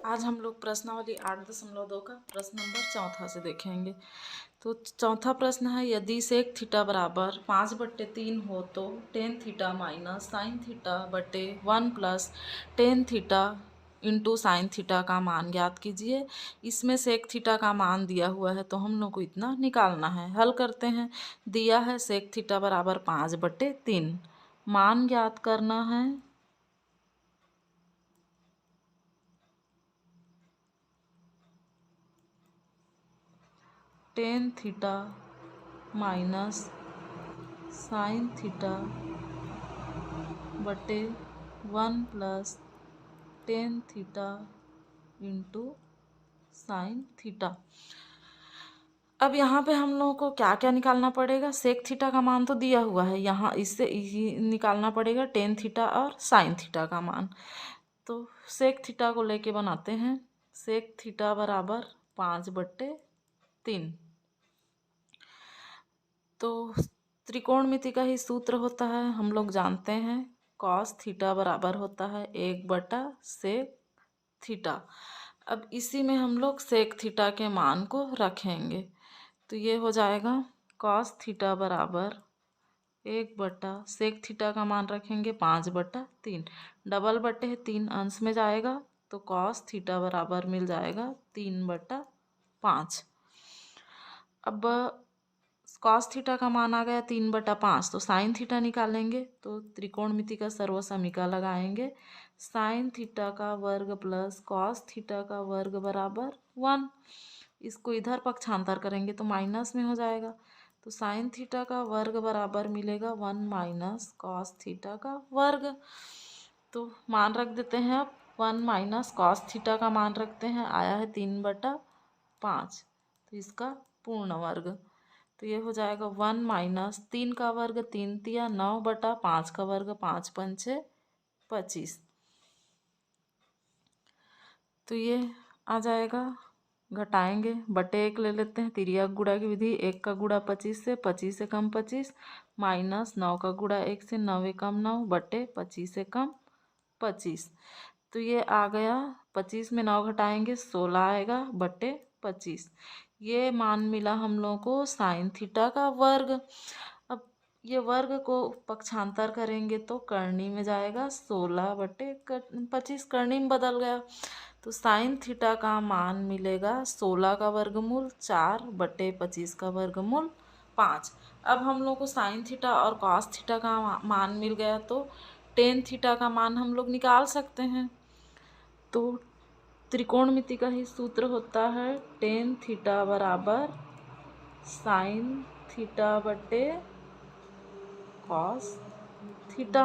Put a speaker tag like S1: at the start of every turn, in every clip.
S1: आज हम लोग प्रश्नावली 8.2 का प्रश्न नंबर चौथा से देखेंगे। तो चौथा प्रश्न है, यदि सेक थीटा बराबर 5/3 हो तो ten theta minus sine theta बटे 1 plus tan theta into sine theta का मान ज्ञात कीजिए। इसमें सेक थीटा का मान दिया हुआ है तो हम लोग को इतना निकालना है। हल करते हैं। दिया है सेक थीटा बराबर 5/3, मान ज्ञात करना है। Ten theta minus sine theta बटे 1 plus tan theta into sine theta. अब यहाँ पे हम लोगों को क्या क्या निकालना पड़ेगा। सेक थीटा का मान तो दिया हुआ है, यहाँ इससे निकालना पड़ेगा टेन थीटा और साइन थीटा का मान। तो सेक थीटा को लेके बनाते हैं। सेक थीटा बराबर 5/3। तो त्रिकोणमिति का ही सूत्र होता है, हम लोग जानते हैं। कॉस थीटा बराबर होता है 1/सेक थीटा। अब इसी में हम लोग सेक थीटा के मान को रखेंगे। तो ये हो जाएगा कॉस थीटा बराबर 1/सेक थीटा का मान रखेंगे 5/3। डबल बटे 3 अंश में जाएगा तो कॉस थीटा बराबर मिल जाएगा 3/5। अब कॉस थीटा का मान आ गया 3/5, तो साइन थीटा निकालेंगे। तो त्रिकोणमिति का सर्वसमीका लगाएंगे। साइन थीटा का वर्ग प्लस कॉस थीटा का वर्ग बराबर 1। इसको इधर पक्षांतर करेंगे तो माइनस में हो जाएगा। तो साइन थीटा का वर्ग बराबर मिलेगा 1 माइनस कॉस थीटा का वर्ग। तो मान रख देते हैं। अब 1 माइनस कॉस थीटा का मान रखते हैं, आया है 3/5। तो इसका पूर्ण वर्ग। तो ये हो जाएगा 1 माइनस 3 का वर्ग 3 तिया 9/5 का वर्ग 5 पंचे 25। तो ये आ जाएगा, घटाएंगे, बटे 1 ले लेते हैं। तिर्यक गुणा की विधि, 1 का गुणा 25 से, 25 से कम 25, माइनस 9 का गुणा 1 से, 9 कम 9 बटे 25 से कम 25। तो ये आ गया, 25 में 9 घटाएंगे 16 आएगा बटे 25। ये मान मिला हम लोगों को साइन थीटा का वर्ग। अब ये वर्ग को पक्षांतर करेंगे तो करनी में जाएगा, 16/25 करनी में बदल गया। तो साइन थीटा का मान मिलेगा 16 का वर्गमूल 4/25 का वर्गमूल 5। अब हम लोग को साइन थीटा और कॉस थीटा का मान मिल गया तो टेन थीटा का मान हम लोग निकाल सकते हैं। तो त्रिकोणमिति का ही सूत्र होता है, टेन थीटा बराबर साइन थीटा बटे कॉस थीटा।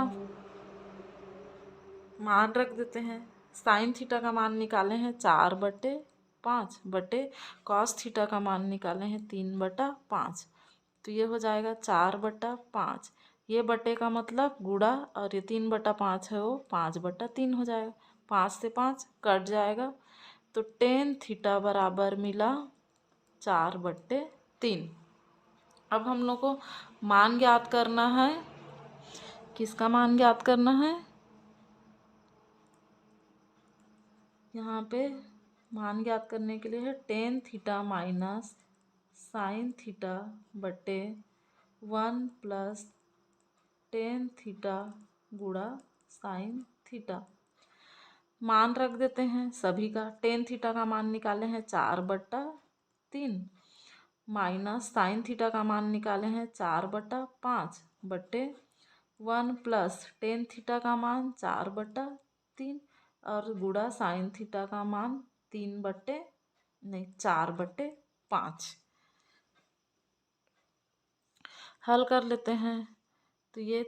S1: मान रख देते हैं। साइन थीटा का मान निकाले हैं 4/5 बटे कॉस थीटा का मान निकाले हैं 3/5। तो ये हो जाएगा 4/5। ये बटे का मतलब गुणा, और ये 3/5 है वो 5/3 हो जाएगा। 5 से 5 कट जाएगा। तो टेन थीटा बराबर मिला 4/3। अब हम लोग को मान ज्ञात करना है। किसका मान ज्ञात करना है? यहाँ पे मान ज्ञात करने के लिए है ten theta minus sine theta बटे 1 प्लस टेन थीटा गुणा साइन थीटा। मान रख देते हैं सभी का। टेन थीटा का मान निकाले हैं 4/3, माइनस साइन थीटा का मान निकाले हैं 4/5 बटे 1 प्लस टेन थीटा का मान 4/3 और गुणा साइन थीटा का मान 4/5। हल कर लेते हैं। तो ये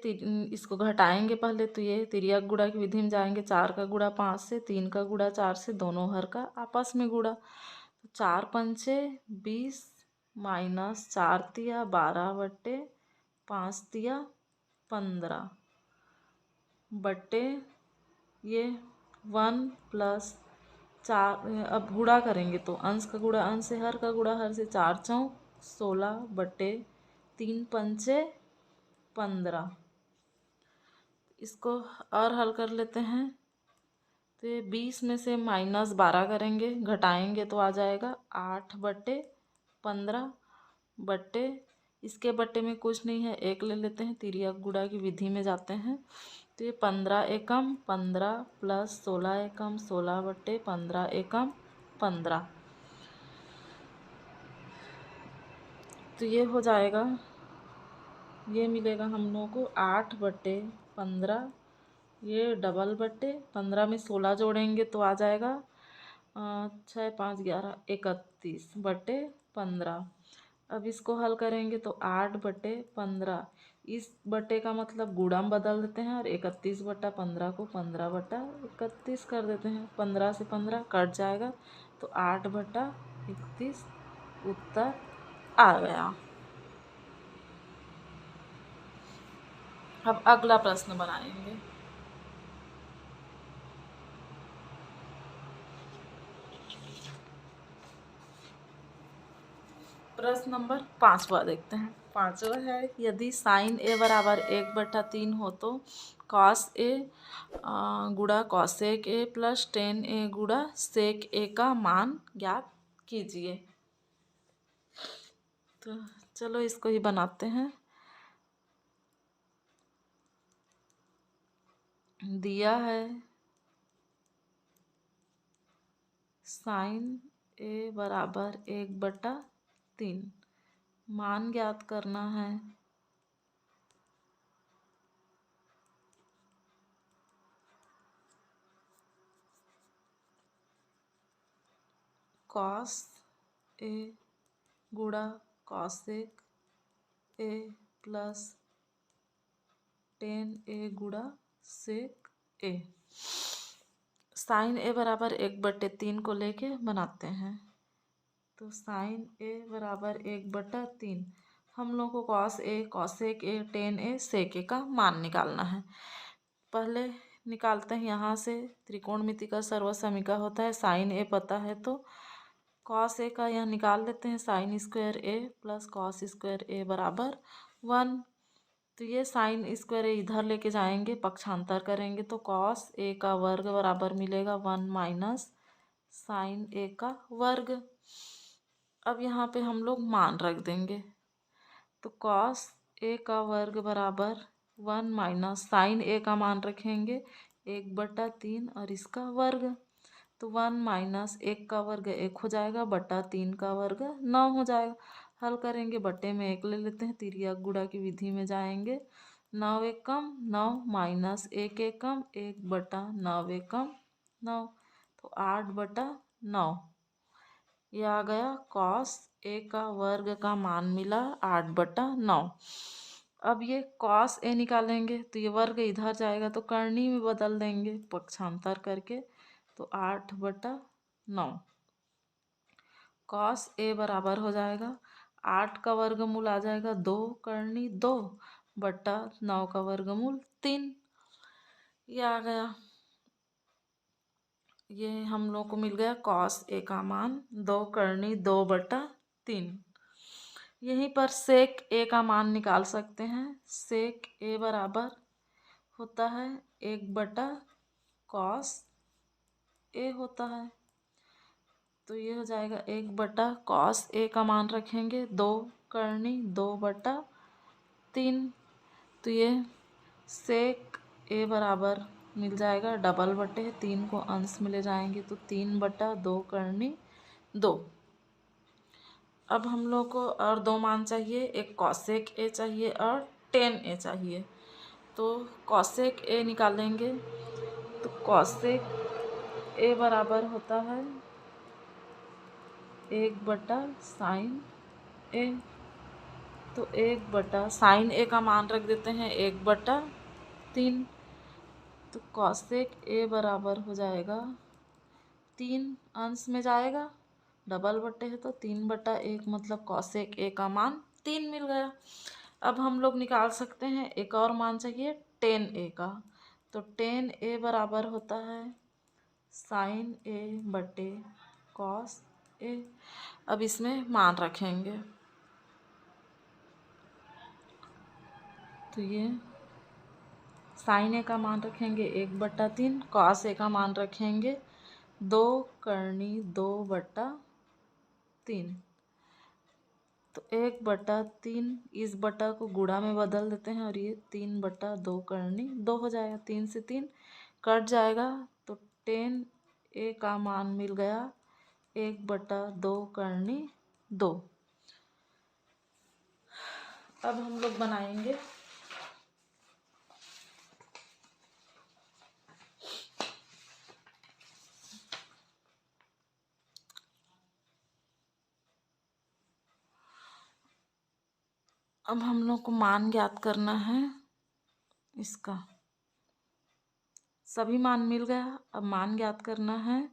S1: इसको घटाएंगे पहले। तो ये तिर्यक गुणा की विधि में जाएंगे। 4 का गुणा 5 से, 3 का गुणा 4 से, दोनों हर का आपस में गुणा। तो 4 पंचे 20 माइनस 4 तिया 12 बटे 5 तिया 15 बटे ये 1 प्लस 4। अब गुणा करेंगे तो अंश का गुणा अंश से, हर का गुणा हर से, 4 चौक 16 बटे 3 पंचे 15। इसको और हल कर लेते हैं। तो ये 20 में से -12 करेंगे, घटाएंगे तो आ जाएगा 8/15 बट्टे, इसके बट्टे में कुछ नहीं है, 1 ले लेते हैं, तिर्यक गुणा की विधि में जाते हैं। तो ये 15 एकम 15 प्लस 16 एकम 16/15 एकम 15। तो ये हो जाएगा, ये मिलेगा हम लोगों को 8/15, ये डबल बट्टे 15 में 16 जोड़ेंगे तो आ जाएगा 6 5 11 31/15। अब इसको हल करेंगे तो 8/15, इस बट्टे का मतलब गुणा में बदल देते हैं और 31/15 को 15/31 कर देते हैं। 15 से 15 कट जाएगा तो 8/31 उत्तर आ गया। अब अगला प्रश्न बनाएंगे। प्रश्न नंबर 5वां देखते हैं। 5वां है, यदि साइन ए बराबर 1/3 हो तो कॉस ए गुणा कॉसेक ए प्लस टेन ए गुणा सेक ए का मान ज्ञात कीजिए। तो चलो इसको ही बनाते हैं। दिया है साइन ए बराबर 1/3, मान ज्ञात करना है कॉस ए गुणा कॉसेक ए प्लस टेन ए गुणा सेक ए। साइन ए बराबर 1/3 को लेके बनाते हैं। तो साइन ए बराबर 1/3, हम लोग को cos A cosec A tan A sec A का मान निकालना है। पहले निकालते हैं यहाँ से, त्रिकोणमिति का सर्वसमीका होता है, साइन ए पता है तो कॉस ए का यहाँ निकाल लेते हैं, साइन स्क्वायर ए प्लस कॉस स्क्वायर ए बराबर 1। तो ये साइन स्क्वायर इधर लेके जाएंगे, पक्षांतर करेंगे तो कॉस ए का वर्ग बराबर मिलेगा 1 माइनस साइन ए का वर्ग। अब यहाँ पे हम लोग मान रख देंगे, तो कॉस ए का वर्ग बराबर 1 माइनस साइन ए का मान रखेंगे 1/3 और इसका वर्ग, तो 1 माइनस 1 का वर्ग 1 हो जाएगा, बटा 3 का वर्ग 9 हो जाएगा। हल करेंगे, बट्टे में 1 ले लेते हैं, तिर्यक गुणा की विधि में जाएंगे। 9 एकम 9 माइनस 1 एकम 1/9 एकम 9, तो 8/9। यह आ गया कॉस ए का वर्ग का मान मिला 8/9। अब ये कॉस ए निकालेंगे तो ये वर्ग इधर जाएगा तो करनी में बदल देंगे पक्षांतर करके, तो 8/9 कॉस ए बराबर हो जाएगा 8 का वर्गमूल आ जाएगा 2 करनी 2 बट्टा 9 का वर्गमूल 3। ये आ गया, ये हम लोग को मिल गया कॉस ए का मान 2 करनी 2/3। यहीं पर सेक ए का मान निकाल सकते हैं। सेक ए बराबर होता है 1/कॉस ए होता है, तो ये हो जाएगा 1/कॉस ए का मान रखेंगे 2 करनी 2/3। तो ये सेक ए बराबर मिल जाएगा डबल बटे 3 को अंश में ले जाएंगे तो 3/2 करनी 2। अब हम लोग को और 2 मान चाहिए, एक कॉसेक ए चाहिए और टेन ए चाहिए। तो कॉसेक ए निकालेंगे, तो कॉसेक ए बराबर होता है 1/साइन ए, तो 1/साइन ए का मान रख देते हैं 1/3। तो कॉसेक ए बराबर हो जाएगा 3 अंश में जाएगा, डबल बट्टे है तो 3/1, मतलब कॉसेक ए का मान 3 मिल गया। अब हम लोग निकाल सकते हैं, एक और मान चाहिए टेन ए का, तो टेन ए बराबर होता है साइन ए बटे कॉस ए। अब इसमें मान रखेंगे, तो ये साइन ए का मान रखेंगे 1/3, कॉस ए का मान रखेंगे 2/3। तो 1/3 इस बटा को गुणा में बदल देते हैं और ये 3/2 हो जाएगा। 3 से 3 कट जाएगा तो 10 ए का मान मिल गया 1/2। अब हम लोग बनाएंगे अब हम लोग को मान ज्ञात करना है इसका। सभी मान मिल गया, अब मान ज्ञात करना है।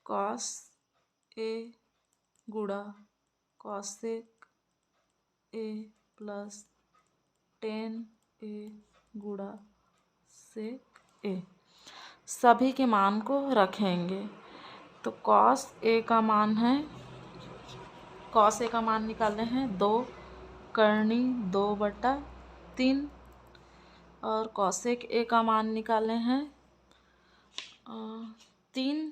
S1: कॉस ए गुणा कॉसेक ए प्लस 10 ए गुणा सेक ए, सभी के मान को रखेंगे। तो कॉस ए का मान निकाले हैं 2/2 और कॉसेक ए का मान निकाले हैं 3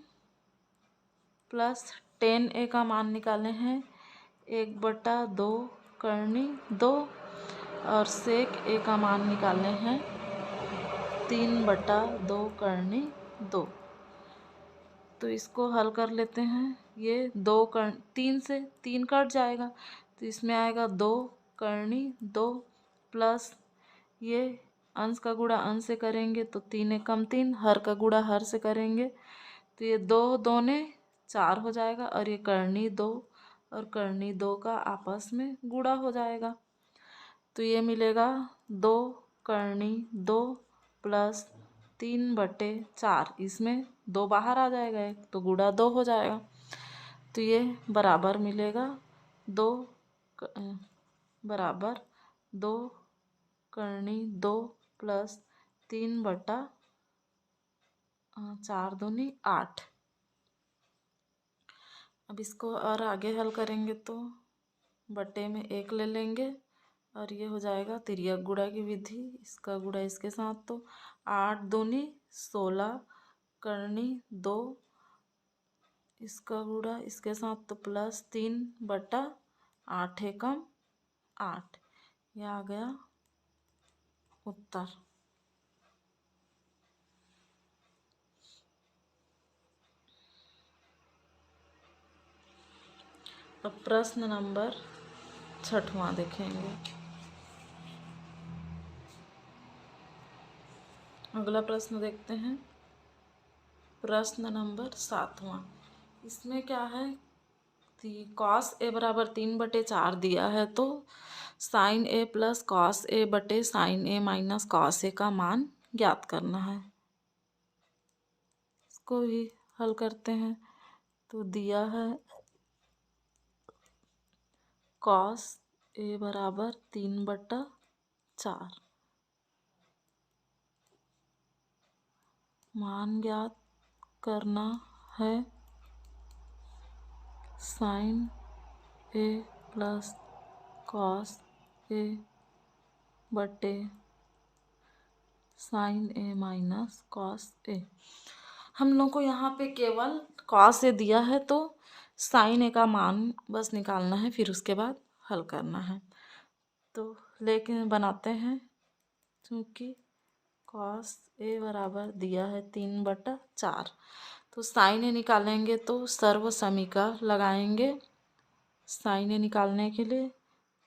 S1: प्लस 10 ए का मान निकाले हैं 1/2 और सेक ए का मान निकाले हैं 3/2। तो इसको हल कर लेते हैं। ये 3 से 3 कट जाएगा तो इसमें आएगा 2 प्लस ये अंश का गुणा अंश से करेंगे तो 3 एकम 3, हर का गुणा हर से करेंगे तो ये 2×2=4 हो जाएगा और ये 2 और 2 का आपस में गुणा हो जाएगा तो ये मिलेगा 2 प्लस 3/4, इसमें 2 बाहर आ जाएगा एक तो गुणा 2 हो जाएगा तो ये बराबर मिलेगा 2 बराबर 2 प्लस 3/4×2=8। अब इसको और आगे हल करेंगे तो बटे में 1 ले लेंगे और ये हो जाएगा तिर्यक गुणा की विधि, इसका गुणा इसके साथ तो 8×2=16 इसका गुणा इसके साथ तो प्लस 3/8 एकम 8, यह आ गया उत्तर। अब प्रश्न नंबर 6वां देखेंगे। अगला प्रश्न देखते हैं, प्रश्न नंबर 7वां। इसमें क्या है, कॉस ए बराबर 3/4 दिया है तो sign A plus cos A बटे sign A minus cos A का मान ज्ञात करना है। इसको भी हल करते हैं तो दिया है कॉस ए बराबर 3/4, मान ज्ञात करना है sign A plus cos A बटे sign A minus cos A. हम लोग को यहाँ पे केवल कॉस ए दिया है तो साइन ए का मान बस निकालना है, फिर उसके बाद हल करना है। तो लेकिन बनाते हैं, क्योंकि कॉस ए बराबर दिया है 3/4 तो साइन ए निकालेंगे तो सर्व समीका लगाएंगे। साइन ए निकालने के लिए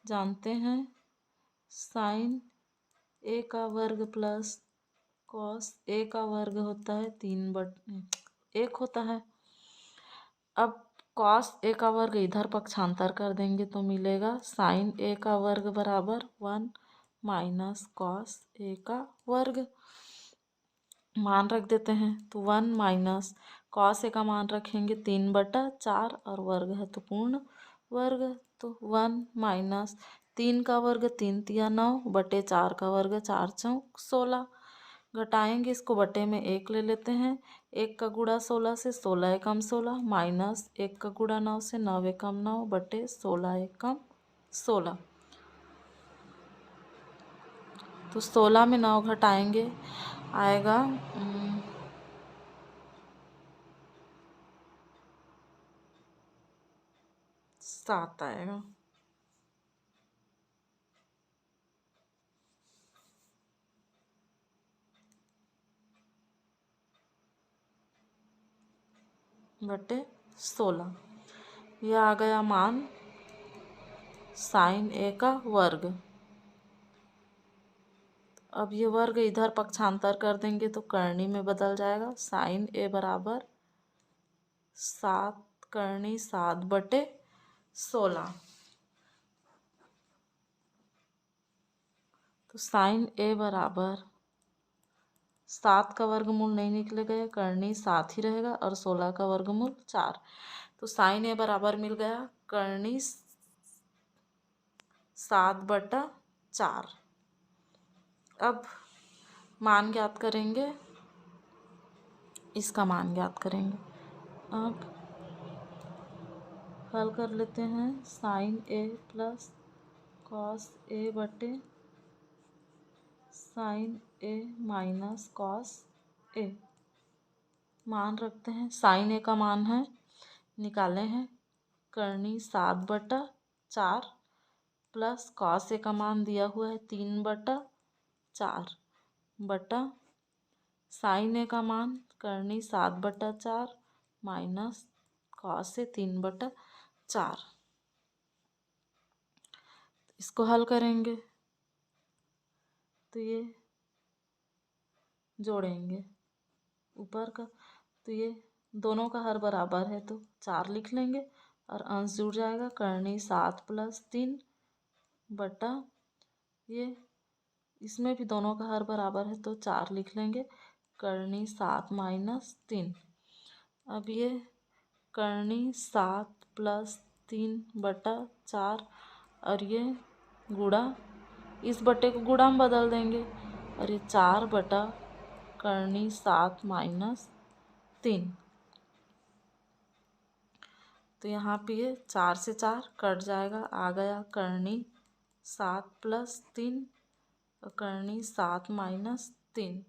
S1: जानते हैं साइन ए का वर्ग प्लस कॉस ए का वर्ग होता है 3/1 होता है। अब कॉस ए का वर्ग इधर पक्षांतर कर देंगे तो मिलेगा साइन ए का वर्ग बराबर 1 माइनस कॉस ए का वर्ग, मान रख देते हैं तो 1 माइनस कॉस ए का मान रखेंगे 3/4 और वर्ग है तो पूर्ण वर्ग तो 1 माइनस 3 का वर्ग 3×3 = 9 बटे 4 का वर्ग 4×4 = 16 घटाएंगे इसको, बटे में 1 ले लेते हैं। 1 का गुणा 16 से 16 एकम 16 माइनस 1 का गुणा 9 से 9 एकम 9 बटे 16 एकम 16। तो 16 में 9 घटाएंगे आएगा 7 आएगा। बटे 16। यह आ गया मान साइन ए का वर्ग। अब ये वर्ग इधर पक्षांतर कर देंगे तो करनी में बदल जाएगा। साइन ए बराबर 7 करनी 7 बटे 16। तो साइन ए बराबर 7 का वर्गमूल नहीं निकलेगा, करनी 7 ही रहेगा और 16 का वर्गमूल 4। तो साइन ए बराबर मिल गया करनी 7 बटा 4। अब मान ज्ञात करेंगे, इसका मान ज्ञात करेंगे। अब हल कर लेते हैं। Sign A plus cos A बटे sign A minus cos A. मान रखते हैं, साइन ए का मान है निकाले हैं करनी 7 बटा 4 प्लस कॉस ए का मान दिया हुआ है 3 बटा 4 बटा साइन ए का मान करनी 7 बटा 4 माइनस कॉस ए 3 बटा 4। इसको हल करेंगे तो ये जोड़ेंगे ऊपर का, तो ये दोनों का हर बराबर है तो 4 लिख लेंगे और अंश जुड़ जाएगा करनी 7 प्लस 3 बटा ये, इसमें भी दोनों का हर बराबर है तो 4 लिख लेंगे करनी 7 माइनस 3। अब ये करनी 7 प्लस 3 बटा 4 और ये गुणा, इस बटे को गुणा में बदल देंगे और ये 4 बटा करनी 7 माइनस 3। तो यहाँ पे ये 4 से 4 कट जाएगा, आ गया करनी 7 प्लस 3 और करनी 7 माइनस 3।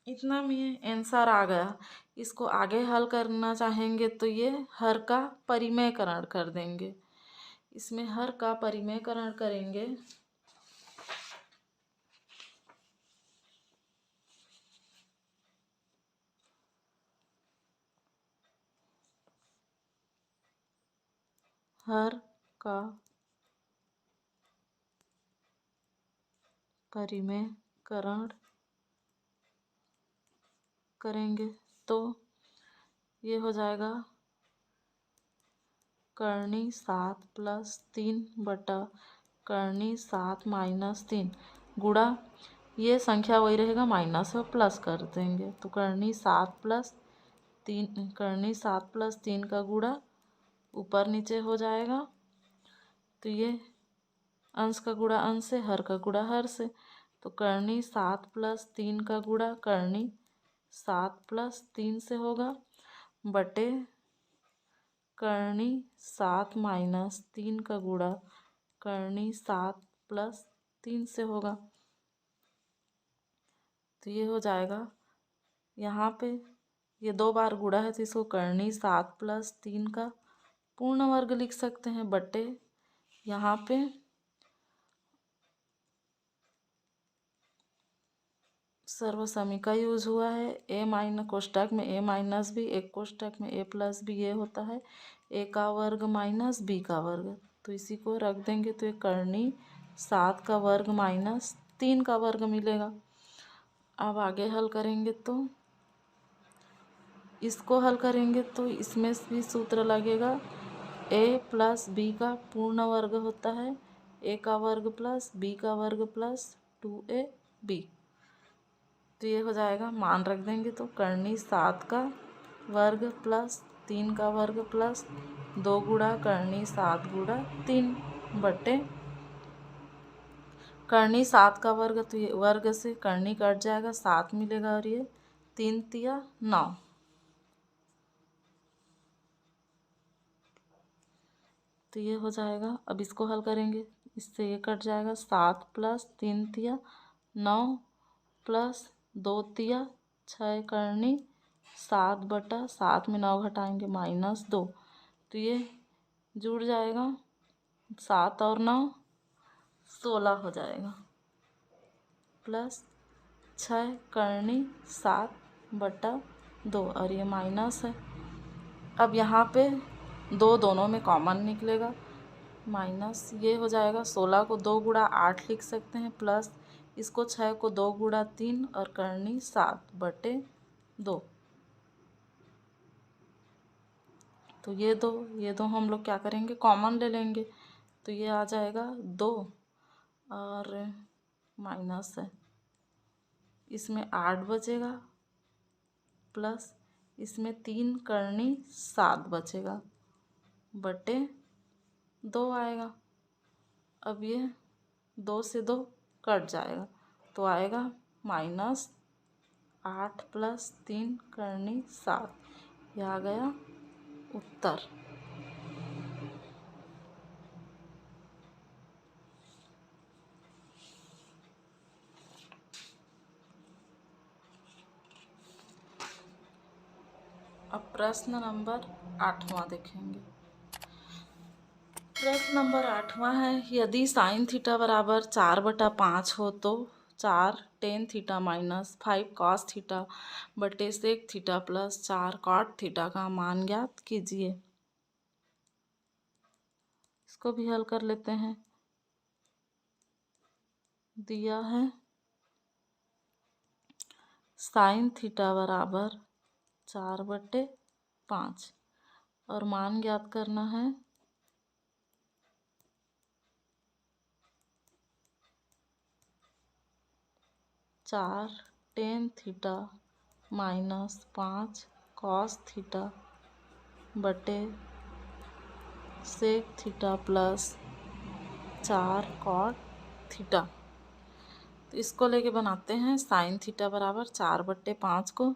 S1: इतना में आंसर आ गया। इसको आगे हल करना चाहेंगे तो ये हर का परिमेयकरण कर देंगे। इसमें हर का परिमेयकरण करेंगे हर का परिमेयकरण करेंगे तो ये हो जाएगा करनी 7 प्लस 3 बटा करनी 7 माइनस 3 गुणा, ये संख्या वही रहेगा माइनस और प्लस कर देंगे तो करनी 7 प्लस 3 करनी 7 प्लस 3 का गुणा ऊपर नीचे हो जाएगा। तो ये अंश का गुणा अंश से, हर का गुणा हर से, तो करनी 7 प्लस 3 का गुणा करनी 7 प्लस 3 से होगा बटे करनी 7 माइनस 3 का गुणा करनी 7 प्लस 3 से होगा। तो ये हो जाएगा, यहाँ पे ये 2 बार गुणा है तो इसको करनी 7 प्लस 3 का पूर्ण वर्ग लिख सकते हैं बटे यहाँ पे सर्वसमी का यूज हुआ है। ए माइनस कोष्टक में ए माइनस बी, एक कोष्टक में ए प्लस बी, ये होता है ए का वर्ग माइनस बी का वर्ग। तो इसी को रख देंगे तो ये करनी 7 का वर्ग माइनस 3 का वर्ग मिलेगा। अब आगे हल करेंगे तो इसको हल करेंगे तो इसमें भी सूत्र लगेगा ए प्लस बी का पूर्ण वर्ग होता है ए का वर्ग प्लस बी का वर्ग प्लस 2ab। तो ये हो जाएगा, मान रख देंगे तो करनी 7 का वर्ग प्लस 3 का वर्ग प्लस 2 गुणा करनी 7 गुणा 3 बटे करनी 7 का वर्ग, तो ये वर्ग से करनी कट जाएगा, 7 मिलेगा और ये 3 तिया 9। तो ये हो जाएगा। अब इसको हल करेंगे, इससे ये कट जाएगा, 7 प्लस 3 तिया 9 प्लस 2 तिया 6 करनी 7/7 में 9 घटाएंगे -2, तो ये जुड़ जाएगा, 7 और 9 16 हो जाएगा, प्लस 6 करनी 7/2 और ये माइनस है। अब यहाँ पे दोनों में कॉमन निकलेगा, माइनस ये हो जाएगा, 16 को 2 गुणा 8 लिख सकते हैं, प्लस इसको 6 को 2 गुणा 3 और करनी 7/2। तो ये दो हम लोग क्या करेंगे, कॉमन ले लेंगे, तो ये आ जाएगा 2 और माइनस है, इसमें 8 बचेगा, प्लस इसमें 3 करनी 7 बचेगा, बटे 2 आएगा। अब ये 2 से 2 कट जाएगा, तो आएगा -8 प्लस 3 करनी 7, यह आ गया उत्तर। अब प्रश्न नंबर 8वां देखेंगे। प्रश्न नंबर 8वां है, यदि साइन थीटा बराबर 4/5 हो तो 4 tan theta minus 5 cos theta बटे sec theta plus 4 cot theta का मान ज्ञात कीजिए। इसको भी हल कर लेते हैं। दिया है साइन थीटा बराबर 4/5 और मान ज्ञात करना है 4 tan theta minus 5 cos theta बटे sec theta plus 4 cot theta. तो इसको लेके बनाते हैं साइन थीटा बराबर 4/5 को,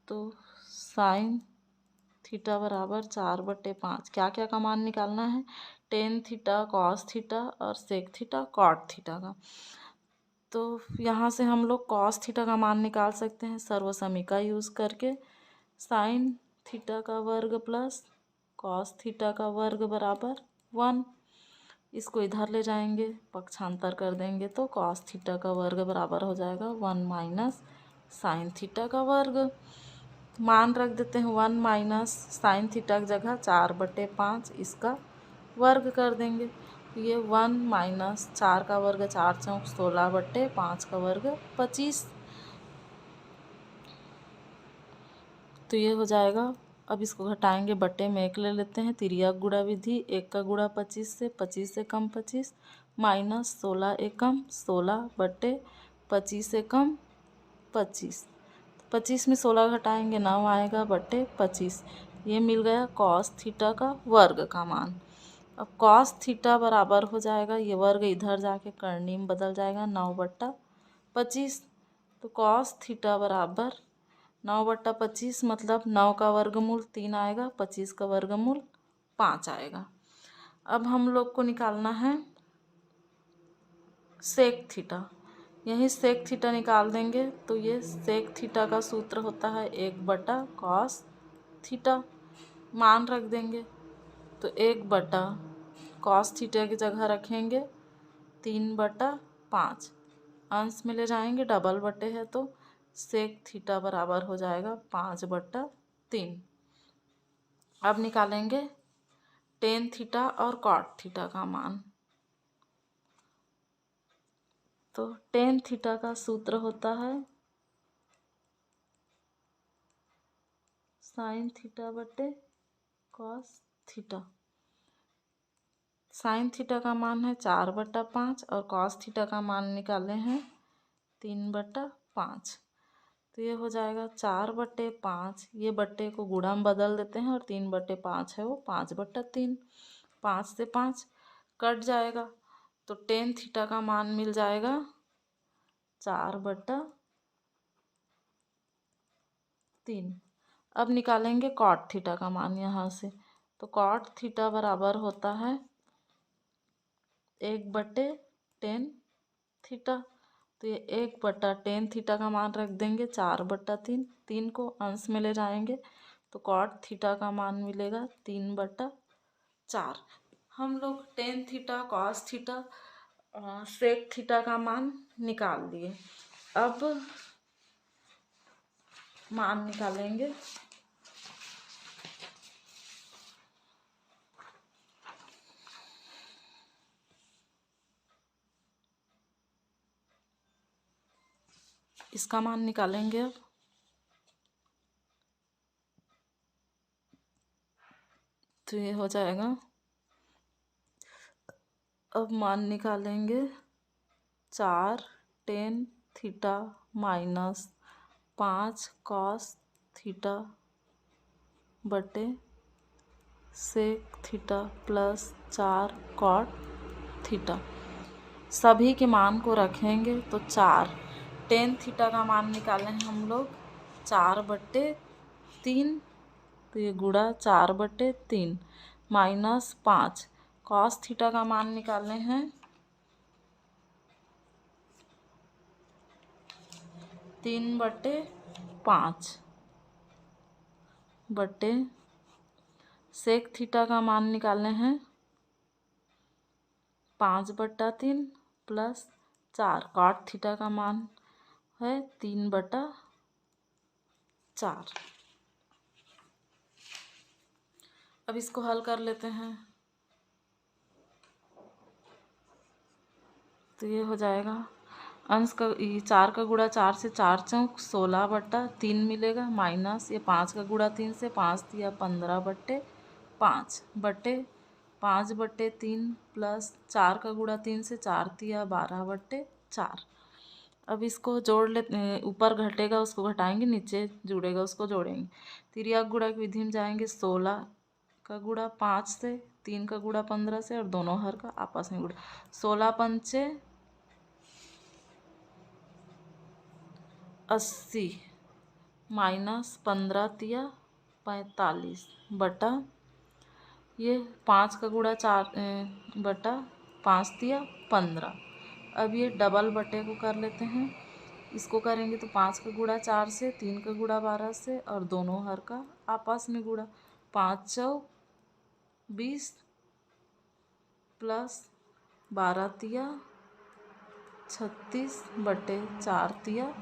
S1: तो साइन थीटा बराबर 4/5, क्या क्या का मान निकालना है, टेन थीटा कॉस थीटा और सेक थीटा कॉट थीटा का। तो यहाँ से हम लोग कॉस थीटा का मान निकाल सकते हैं सर्वसमीका यूज़ करके, साइन थीटा का वर्ग प्लस कॉस थीटा का वर्ग बराबर 1। इसको इधर ले जाएंगे, पक्षांतर कर देंगे तो कॉस थीटा का वर्ग बराबर हो जाएगा 1 माइनस साइन थीटा का वर्ग। मान रख देते हैं 1 माइनस साइन थीटा की जगह 4/5, इसका वर्ग कर देंगे, ये 1 माइनस 4 का वर्ग 4 चौक 16/5 का वर्ग 25, तो ये हो जाएगा। अब इसको घटाएंगे, बटे में 1 ले लेते हैं, तिर्यक गुणा विधि, 1 का गुणा 25 से, 25 से कम 25 माइनस 16 एकम 16/25 से कम 25, 25 में 16 घटाएंगे 9 आएगा बटे 25, ये मिल गया कॉस थीटा का वर्ग का मान। अब कॉस थीटा बराबर हो जाएगा, ये वर्ग इधर जाके करनी में बदल जाएगा 9/25, तो कॉस थीटा बराबर 9/25 मतलब 9 का वर्गमूल 3 आएगा, 25 का वर्गमूल 5 आएगा। अब हम लोग को निकालना है सेक थीटा, यही सेक थीटा निकाल देंगे, तो ये सेक थीटा का सूत्र होता है 1/cos थीटा, मान रख देंगे, तो 1/cos थीटा की जगह रखेंगे 3/5, अंश में ले जाएंगे, डबल बटे है तो सेक थीटा बराबर हो जाएगा 5/3। अब निकालेंगे टेन थीटा और कॉट थीटा का मान, तो टेन थीटा का सूत्र होता है साइन थीटा बटे कॉस थीटा। साइन थीटा का मान है 4/5 और कॉस थीटा का मान निकाले हैं 3/5, तो ये हो जाएगा 4/5, ये बट्टे को गुणा में बदल देते हैं और 3/5 है वो 5/3, 5 से 5 कट जाएगा, तो टेन थीटा का मान मिल जाएगा 4/3। अब निकालेंगे कॉट थीटा का मान यहाँ से। तो कॉट थीटा बराबर होता है 1/10 थीटा। तो ये 1/10 थीटा का मान रख देंगे 4/3। 3 को अंश में ले जाएंगे तो कॉट थीटा का मान मिलेगा 3/4। हम लोग tan theta, cos theta, sec theta का मान निकाल दिए। अब मान निकालेंगे। इसका मान निकालेंगे अब। तो ये हो जाएगा, अब मान निकालेंगे 4/10 थीटा माइनस 5 कॉस थीटा बटे sec theta plus 4 cot theta. सभी के मान को रखेंगे तो 4/10 थीटा का मान निकाले हैं हम लोग 4/3। तो ये गुणा 4/3 माइनस 5 कॉस थीटा का मान निकालने हैं 3/5 बटे सेक थीटा का मान निकालने हैं 5/3 प्लस 4 कॉट थीटा का मान है 3/4। अब इसको हल कर लेते हैं। तो ये हो जाएगा, अंश का 4 का गुणा 4 से 4 चौक 16/3 मिलेगा, माइनस ये 5 का गुणा 3 से 5 दिया 15/5 बटे 5/3 प्लस 4 का गुणा 3 से 4 दिया 12/4। अब इसको जोड़ लेते, ऊपर घटेगा उसको घटाएंगे, नीचे जुड़ेगा उसको जोड़ेंगे। तिर्यक गुणा की विधि में जाएंगे। 16 का गुणा 5 से, 3 का गुणा 15 से और दोनों हर का आपस में गुणा। 16×5 = 80 माइनस 15×3 = 45 बटा ये 5 का गुणा 4 बटा 5 दिया 15। अब ये डबल बटे को कर लेते हैं। इसको करेंगे तो 5 का गुणा 4 से, 3 का गुणा 12 से और दोनों हर का आपस में गुणा। 5 चौक 20 प्लस 12 तिया 36 बटे 4 तिया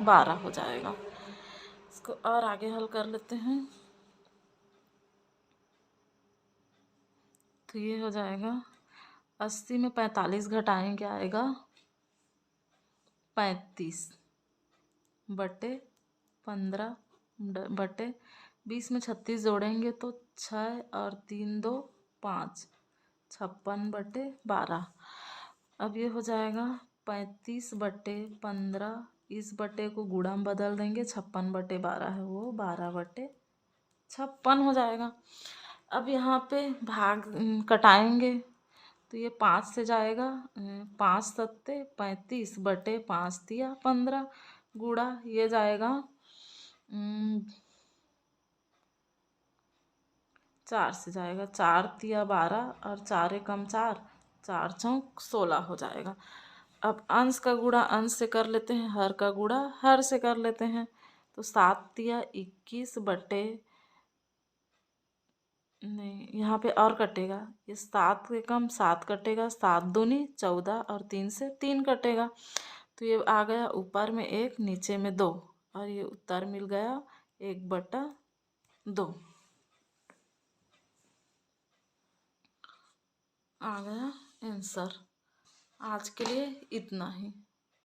S1: 12 हो जाएगा। इसको और आगे हल कर लेते हैं। तो ये हो जाएगा, 80 में 45 घटाएंगे आएगा 35 बटे 15 बटे 20 में 36 जोड़ेंगे तो 6 और 3 2 5 56/12। अब ये हो जाएगा 35/15। इस बटे को गुणा में बदल देंगे, 56/12 है वो 12/56 हो जाएगा। अब यहाँ पे भाग कटाएंगे तो ये 5 से जाएगा, 5 सत्ते 35 बटे 5 दिया 15 गुणा ये जाएगा 4 से जाएगा, 4 तिया 12 और 4 एकम 4, 4 चौक 16 हो जाएगा। अब अंश का गुणा अंश से कर लेते हैं, हर का गुणा हर से कर लेते हैं। तो 7 तिया 21 बटे, नहीं यहाँ पे और कटेगा, ये 7 एकम 7 कटेगा, 7 दूनी 14 और 3 से 3 कटेगा। तो ये आ गया ऊपर में 1 नीचे में 2 और ये उत्तर मिल गया 1/2 आ गया आंसर। आज के लिए इतना ही।